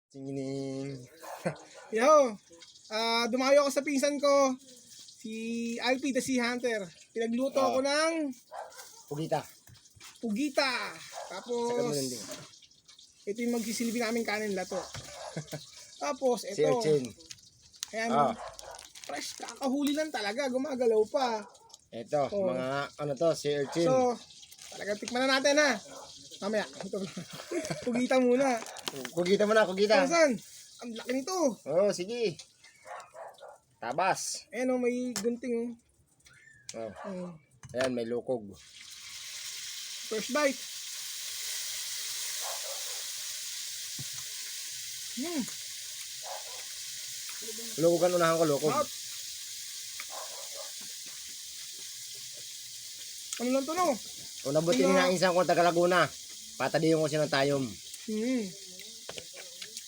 Singining. Yo, dumayo ako sa pinsan ko, si Alpi the Sea Hunter. Pinagluto ako ng Pugita. pugita. Sa Tapos, kamunan din. ito yung magsisilbi namin kanin lato. Tapos, Si ito. Urchin. Ayan, fresh, kakahuli lang talaga, gumagalaw pa. Ito, Oh. mga ano to, si Urchin. So, talaga tikman na natin ha. Mamaya, ito pugita muna. Kugita mo na, kugita. Saan? Ang laki nito. Oh, sige. Tabas. Ayan o, may gunting. Oh. Oh. Ayan, may lukog. First bite. Lukogan unahan ko, lukog. Out. Ano lang to no? Kung nabutin na isang ko taga Laguna, patadiyon ko siya ng tayom.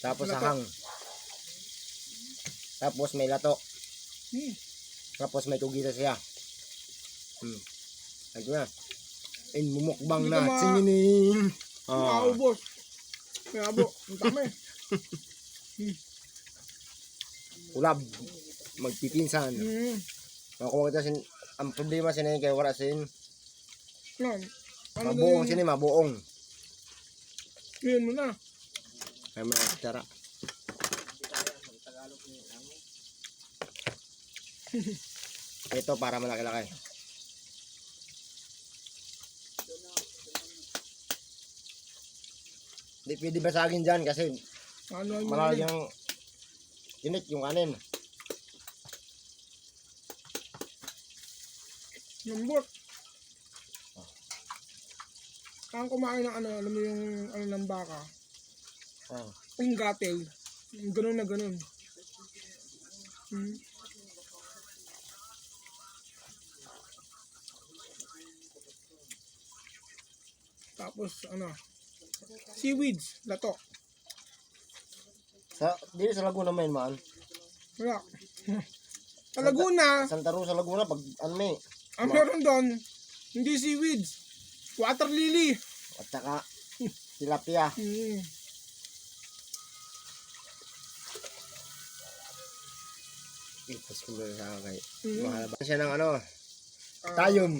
Tapos Lato. sahang. Tapos may lato. Tapos may kugita siya. Ito na. Mumukbang Hindi na. ka ma- Singining. Maubos. May abo. Ang dami. Ulab. Magpipinsan. Kung ito, ang problema siya kay wala sin. Yan. Ano Mabuong na siya mabuong. yun mo na. Ay mga cara. Ito para malaki-laki. Hindi pwede basagin dyan kasi Ano yung malaki yung tinik yung kanin. lambot. Kang kumain ng ano, alam mo yung ano ng baka. Oh. Yung gatel. Yung ganun na ganun. Tapos ano, seaweeds, lato. Dito sa Laguna main man. Wala. Sa Laguna, Santa Rosa Laguna pag ano may ang meron doon, hindi seaweeds, water lily. at saka tilapia. Tapos kung sa kay mahal ba siya ng ano tayom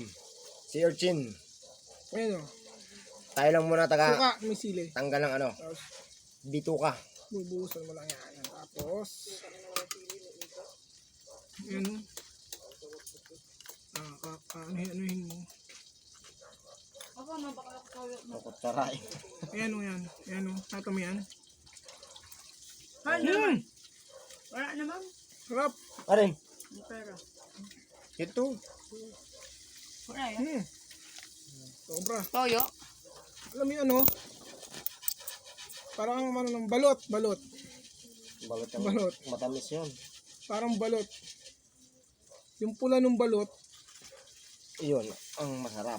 si Urchin. Ayun o, Tayo lang muna taga suka, may sili. tanggal ng ano Tapos, bituka. bubuhusan mo lang yan. Tapos, yun o. Anuhin mo. Takot taray. Ayan o yan. Ayan o, nato mo yan. Wala naman. Sarap. Arin. Pero, Ito. wala yan. Sobra. Toyo. Alam mo yun ano? Parang ano ng balot. Balot yung Balot. matamis yun. Parang balot. Yung pula ng balot. Iyon ang masarap.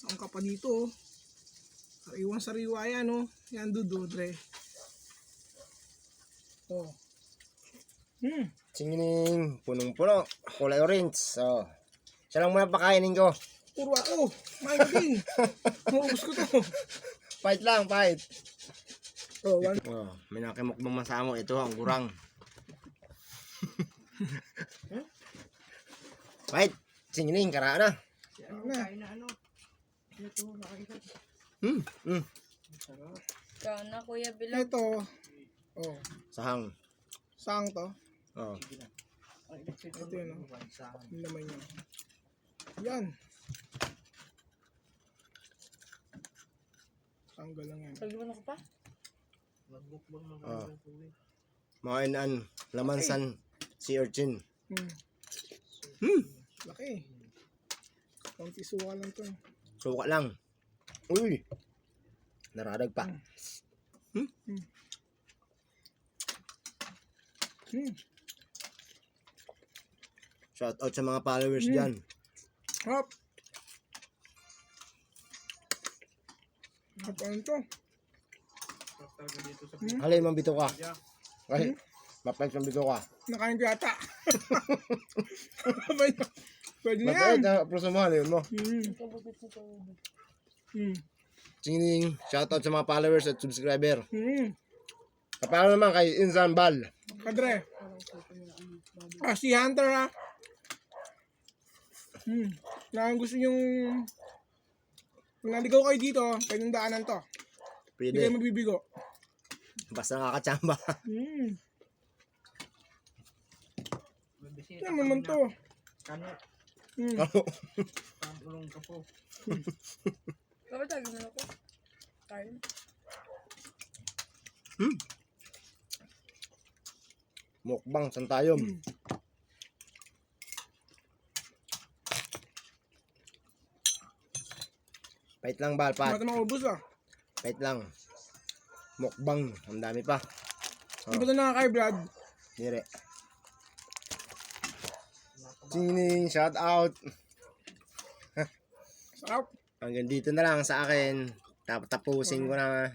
Ang kapa dito oh. Sariwang sariwa yan oh. Yan dudodre. Oh. Singining punong-puno. Kulay orange. So, siya lang muna pakainin ko. Puro ako. Main ka din. Maubos ko to. Fight lang, fight. Oh, one. Oh, may nakimukbang masamo. Ito ang gurang. Fight. Singining, karaan na. Yan na. Kain na ano. Ito, makita. Ikaw na, Kuya Bilog. Ito. Oh. Sahang. Saan to? Oh. Ito yun oh. Yung laman niya. Yan. Tanggal lang yan. Pag-iwan ako pa? Oh. Mga inan. Lamansan. Si Urchin. Laki. Konti suka lang to. Suka lang. Uy. Naradag pa. Shout out sa mga followers dyan. Hop. Hop, ano to? Halay mang bito ka. Ay, mapag sa bito ka. Nakain ko yata. Pwede na yan. Mabait, pero sa mahal yun mo. Ching, shoutout sa mga followers at subscriber. Kapalo naman kay Insan Bal. Padre. Si Hunter ha. Na gusto nyong kung naligaw kayo dito, pwede yung daanan to. Hindi Pwede. kayo mabibigo. Basta nakakatsamba. Yan naman to. Bakit tayo mo ako? Tayo. Mukbang, santayom. Pait lang, Bal, Hindi Pat. natin maubos ah. Pait lang. Mukbang, ang dami pa. Hindi ba ito nakakay, Brad? Dire. Ching, shout out. Sarap. Hanggang dito na lang sa akin. Tapusin ko na